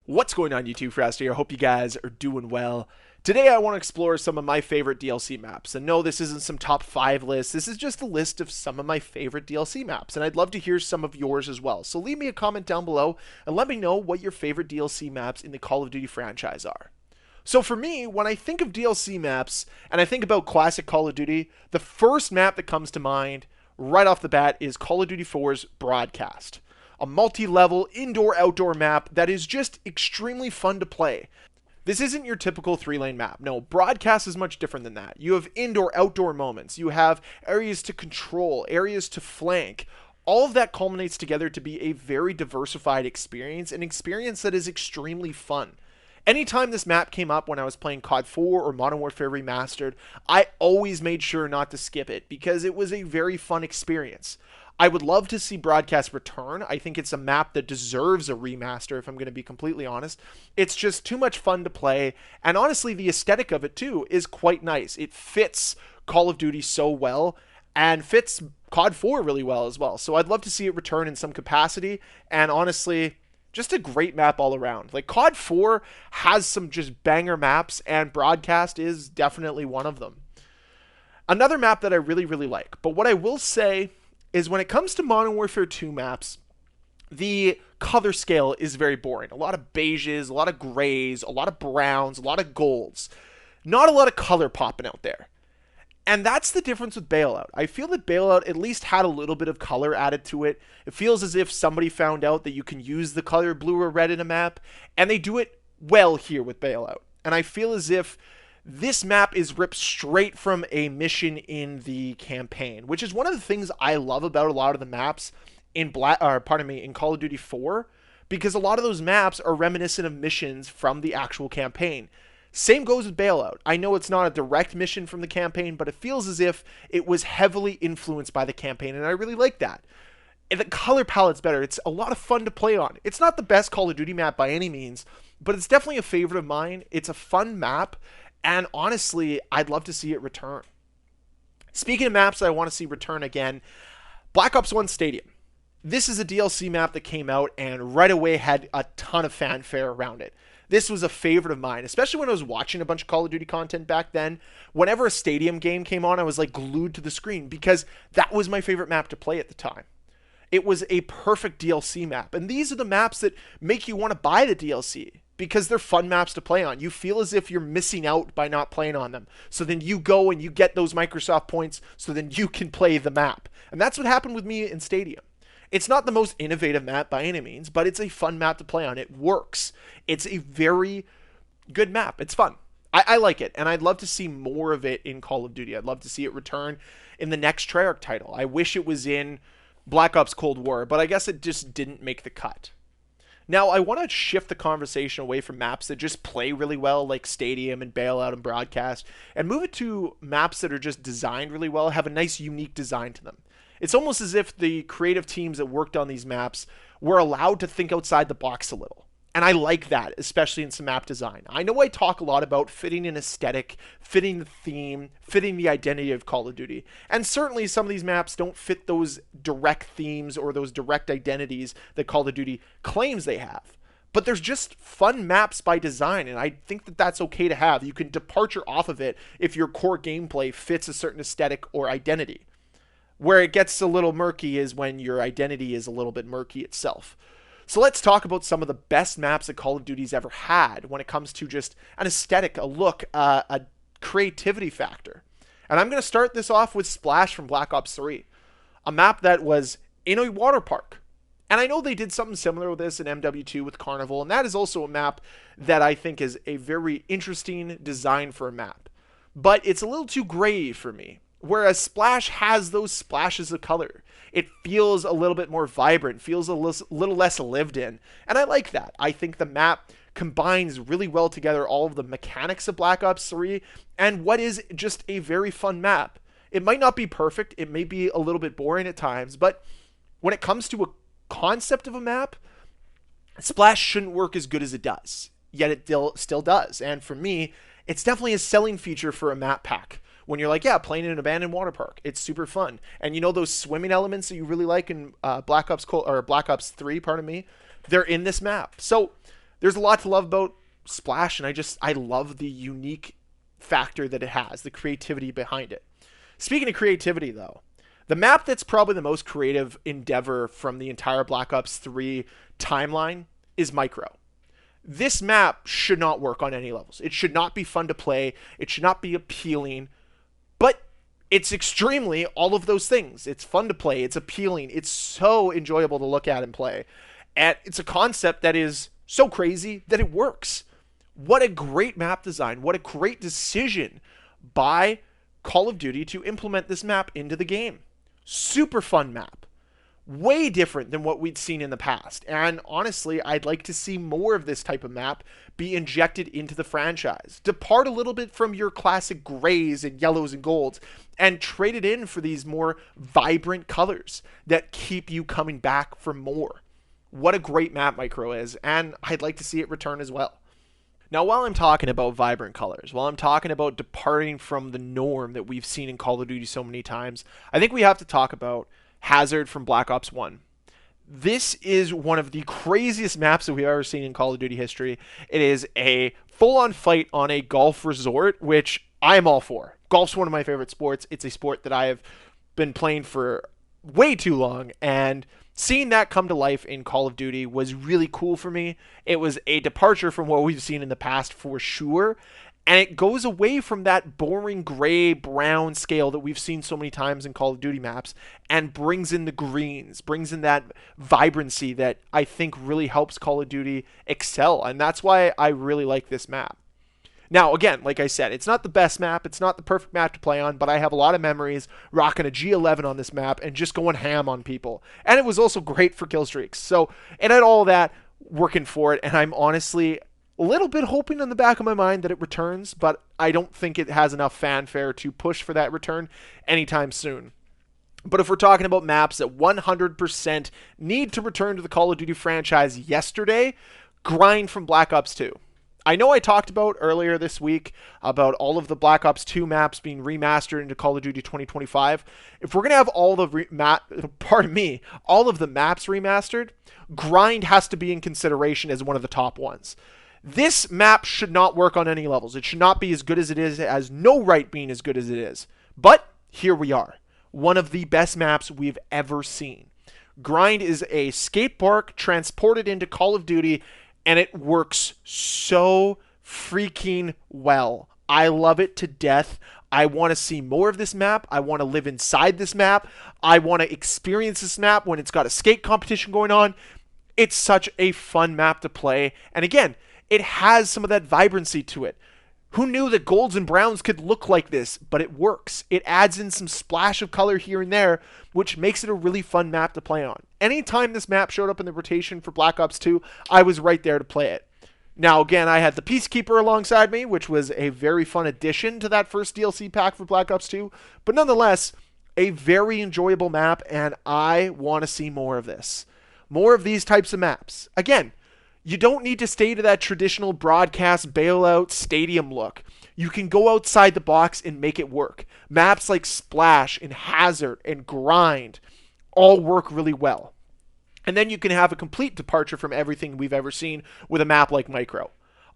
What's going on, YouTube? Ferocity. I hope you guys are doing well. Today I want to explore some of my favorite DLC maps. And no, this isn't some top 5 list. This is just a list of some of my favorite DLC maps. And I'd love to hear some of yours as well. So leave me a comment down below and let me know what your favorite DLC maps in the Call of Duty franchise are. So for me, when I think of DLC maps and I think about classic Call of Duty, the first map that comes to mind right off the bat is Call of Duty 4's Broadcast, a multi-level indoor-outdoor map that is just extremely fun to play. This isn't your typical 3-lane map. No, Broadcast is much different than that. You have indoor-outdoor moments. You have areas to control, areas to flank. All of that culminates together to be a very diversified experience, an experience that is extremely fun. Anytime this map came up when I was playing COD 4 or Modern Warfare Remastered, I always made sure not to skip it because it was a very fun experience. I would love to see Broadcast return. I think it's a map that deserves a remaster, if I'm going to be completely honest. It's just too much fun to play, and honestly, the aesthetic of it too is quite nice. It fits Call of Duty so well, and fits COD 4 really well as well. So I'd love to see it return in some capacity, and honestly, just a great map all around. Like, COD 4 has some just banger maps, and Broadcast is definitely one of them. Another map that I really like, but what I will say is when it comes to Modern Warfare 2 maps, the color scale is very boring. A lot of beiges, a lot of grays, a lot of browns, a lot of golds. Not a lot of color popping out there. And that's the difference with Bailout. I feel that Bailout at least had a little bit of color added to it. It feels as if somebody found out that you can use the color blue or red in a map, and they do it well here with Bailout. And I feel as if this map is ripped straight from a mission in the campaign, which is one of the things I love about a lot of the maps in in Call of Duty 4, because a lot of those maps are reminiscent of missions from the actual campaign. Same goes with Bailout. I know it's not a direct mission from the campaign, but it feels as if it was heavily influenced by the campaign, and I really like that. And the color palette's better. It's a lot of fun to play on. It's not the best Call of Duty map by any means, but it's definitely a favorite of mine. It's a fun map, and honestly, I'd love to see it return. Speaking of maps that I want to see return again, Black Ops 1 Stadium. This is a DLC map that came out and right away had a ton of fanfare around it. This was a favorite of mine, especially when I was watching a bunch of Call of Duty content back then. Whenever a Stadium game came on, I was like glued to the screen because that was my favorite map to play at the time. It was a perfect DLC map, and these are the maps that make you want to buy the DLC because they're fun maps to play on. You feel as if you're missing out by not playing on them. So then you go and you get those Microsoft points so then you can play the map. And that's what happened with me in Stadium. It's not the most innovative map by any means, but it's a fun map to play on. It works. It's a very good map. It's fun. I like it, and I'd love to see more of it in Call of Duty. I'd love to see it return in the next Treyarch title. I wish it was in Black Ops Cold War, but I guess it just didn't make the cut. Now, I want to shift the conversation away from maps that just play really well, like Stadium and Bailout and Broadcast, and move it to maps that are just designed really well, have a nice, unique design to them. It's almost as if the creative teams that worked on these maps were allowed to think outside the box a little. And I like that, especially in some map design. I know I talk a lot about fitting an aesthetic, fitting the theme, fitting the identity of Call of Duty. And certainly some of these maps don't fit those direct themes or those direct identities that Call of Duty claims they have. But there's just fun maps by design, and I think that that's okay to have. You can departure off of it if your core gameplay fits a certain aesthetic or identity. Where it gets a little murky is when your identity is a little bit murky itself. So let's talk about some of the best maps that Call of Duty's ever had when it comes to just an aesthetic, a look, a creativity factor. And I'm going to start this off with Splash from Black Ops 3, a map that was in a water park. And I know they did something similar with this in MW2 with Carnival, and that is also a map that I think is a very interesting design for a map. But it's a little too gray for me. Whereas Splash has those splashes of color. It feels a little bit more vibrant, feels a little less lived in. And I like that. I think the map combines really well together all of the mechanics of Black Ops 3 and what is just a very fun map. It might not be perfect. It may be a little bit boring at times. But when it comes to a concept of a map, Splash shouldn't work as good as it does. Yet it still does. And for me, it's definitely a selling feature for a map pack. When you're like, yeah, playing in an abandoned water park, it's super fun. And you know those swimming elements that you really like in Black Ops 3, they're in this map. So There's a lot to love about Splash, and I love the unique factor that it has, the creativity behind it. Speaking of creativity, though, the map that's probably the most creative endeavor from the entire Black Ops 3 timeline is Micro. This map should not work on any levels. It should not be fun to play. It should not be appealing. But it's extremely all of those things. It's fun to play. It's appealing. It's so enjoyable to look at and play. And it's a concept that is so crazy that it works. What a great map design. What a great decision by Call of Duty to implement this map into the game. Super fun map. Way different than what we'd seen in the past. And honestly, I'd like to see more of this type of map be injected into the franchise. Depart a little bit from your classic grays and yellows and golds and trade it in for these more vibrant colors that keep you coming back for more. What a great map Micro is, and I'd like to see it return as well. Now, while I'm talking about vibrant colors, while I'm talking about departing from the norm that we've seen in Call of Duty so many times, I think we have to talk about Hazard from Black Ops 1. This is one of the craziest maps that we've ever seen in Call of Duty history. It is a full-on fight on a golf resort, which I'm all for. Golf's one of my favorite sports. It's a sport that I have been playing for way too long, and seeing that come to life in Call of Duty was really cool for me. It was a departure from what we've seen in the past for sure, and it goes away from that boring gray brown scale that we've seen so many times in Call of Duty maps and brings in the greens, brings in that vibrancy that I think really helps Call of Duty excel, and that's why I really like this map. Now, again, like I said, it's not the best map. It's not the perfect map to play on, but I have a lot of memories rocking a G11 on this map and just going ham on people. And it was also great for kill streaks. So it had all that working for it, and I'm honestly a little bit hoping in the back of my mind that it returns, but I don't think it has enough fanfare to push for that return anytime soon. But if we're talking about maps that 100% need to return to the Call of Duty franchise yesterday, Grind from Black Ops 2. I know I talked about earlier this week about all of the Black Ops 2 maps being remastered into Call of Duty 2025. If we're going to have all the all of the maps remastered, Grind has to be in consideration as one of the top ones. This map should not work on any levels. It should not be as good as it is. It has no right being as good as it is. But here we are. One of the best maps we've ever seen. Grind is a skate park transported into Call of Duty, and it works so freaking well. I love it to death. I want to see more of this map. I want to live inside this map. I want to experience this map when it's got a skate competition going on. It's such a fun map to play. And again, it has some of that vibrancy to it. Who knew that golds and browns could look like this? But it works. It adds in some splash of color here and there, which makes it a really fun map to play on. Anytime this map showed up in the rotation for Black Ops 2, I was right there to play it. Now, again, I had the Peacekeeper alongside me, which was a very fun addition to that first DLC pack for Black Ops 2. But nonetheless, a very enjoyable map, and I want to see more of this. More of these types of maps. Again, you don't need to stay to that traditional broadcast bailout stadium look. You can go outside the box and make it work. Maps like Splash and Hazard and Grind all work really well. And then you can have a complete departure from everything we've ever seen with a map like Micro.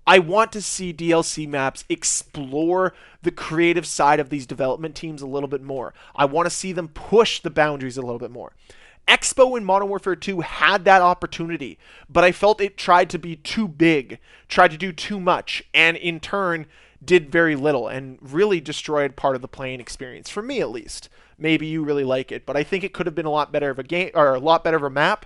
I want to see DLC maps explore the creative side of these development teams a little bit more. I want to see them push the boundaries a little bit more. Expo in Modern Warfare 2 had that opportunity, but I felt it tried to be too big, tried to do too much, and in turn did very little and really destroyed part of the playing experience, for me at least. Maybe you really like it, but I think it could have been a lot better of a game, or a lot better of a map.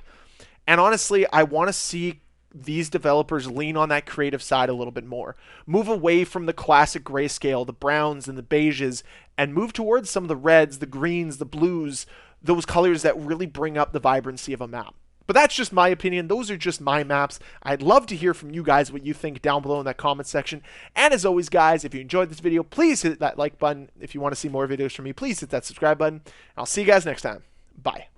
And honestly, I want to see these developers lean on that creative side a little bit more. Move away from the classic grayscale, the browns and the beiges, and move towards some of the reds, the greens, the blues, those colors that really bring up the vibrancy of a map. But that's just my opinion. Those are just my maps. I'd love to hear from you guys what you think down below in that comment section. And as always, guys, if you enjoyed this video, please hit that like button. If you want to see more videos from me, please hit that subscribe button. I'll see you guys next time. Bye.